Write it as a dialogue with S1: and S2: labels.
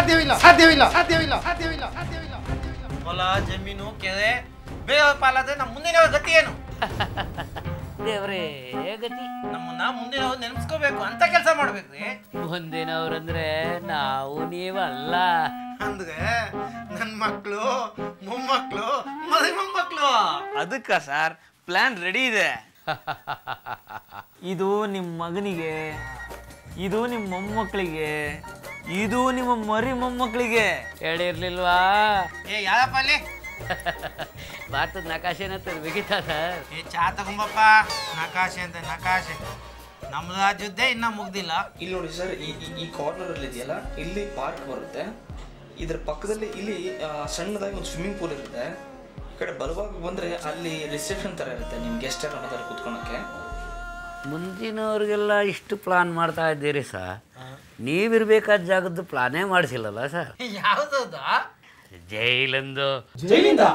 S1: ಸಾಧ್ಯವಿಲ್ಲ ಸಾಧ್ಯವಿಲ್ಲ ಸಾಧ್ಯವಿಲ್ಲ ಸಾಧ್ಯವಿಲ್ಲ ಸಾಧ್ಯವಿಲ್ಲ
S2: ಹೊಲ ಜಮೀನು ಕೆರೆ ಬೇರೆ ಪಾಲಾದ್ರೆ ನಮ್ಮ ಮುಂದಿನ ಗತಿ ಏನು
S3: ದೇವ್ರೇ ಗತಿ
S2: ನಮ್ಮನ್ನ ಮುಂದಿನವ್ರು ನೆನಪಿಸ್ಕೋಬೇಕು ಅಂತ ಕೆಲಸ ಮಾಡ್ಬೇಕ್ರಿ
S3: ಮುಂದಿನವ್ರಂದ್ರೆ ನಾವು ನೀವಲ್ಲ
S2: ಅಂದ್ರೆ ನನ್ನ ಮಕ್ಕಳು ಮೊಮ್ಮಕ್ಕಳು ಮದುವೆ ಮೊಮ್ಮಕ್ಕಳು
S3: ಅದಕ್ಕ ಸರ್ ಪ್ಲಾನ್ ರೆಡಿ ಇದೆ ಇದು ನಿಮ್ಮ ಮಗನಿಗೆ ಇದು ನಿಮ್ಮ ಮೊಮ್ಮಕ್ಕಳಿಗೆ ಇದು ನಿಮ್ಮ ಮರಿ ಮೊಮ್ಮಕ್ಕಳಿಗೆ ಹೇಳಿರ್ಲಿಲ್ವಾ
S2: ಏ ಯಾರಪ್ಪ ಅಲ್ಲಿ
S3: ಭಾರತದ ನಕಾಶೆನ ತರ್ಬೇಕಿತ್ತ ಸರ್
S2: ಏ ಚಾ ತಗೊಂಬಪ್ಪ ನಕಾಶೆ ಅಂತ ನಕಾಶೆ ನಮ್ಮ ರಾಜ್ಯದ್ದೇ ಇನ್ನ ಮುಗ್ದಿಲ್ಲ
S4: ಇಲ್ಲಿ ನೋಡಿ ಸರ್ ಈ ಕಾರ್ನರ್ ಅಲ್ಲಿ ಇದೆಯಲ್ಲ ಇಲ್ಲಿ ಪಾರ್ಕ್ ಬರುತ್ತೆ ಇದ್ರ ಪಕ್ಕದಲ್ಲಿ ಇಲ್ಲಿ ಸಣ್ಣದಾಗಿ ಒಂದು ಸ್ವಿಮ್ಮಿಂಗ್ ಪೂಲ್ ಇರುತ್ತೆ ಈ ಕಡೆ ಬಲವಾಗಿ ಬಂದ್ರೆ ಅಲ್ಲಿ ರಿಸೆಪ್ಷನ್ ತರ ಇರುತ್ತೆ ನಿಮ್ ಗೆಸ್ಟ್ ಅನ್ನೋದಾರ ಕೂತ್ಕೊಳಕ್ಕೆ
S3: ಮುಂದಿನವ್ರಿಗೆಲ್ಲ ಇಷ್ಟು ಪ್ಲಾನ್ ಮಾಡ್ತಾ ಇದ್ದೀರಿ ಸರ್ ನೀವಿರ್ಬೇಕಾದ ಜಾಗದ್ದು ಪ್ಲಾನೇ ಮಾಡಿಸಿಲ್ಲಲ್ಲ ಸರ್
S2: ಯಾವ್ದೌದಾ
S3: ಜೈಲಂದು
S1: ಜೈಲಿಂದ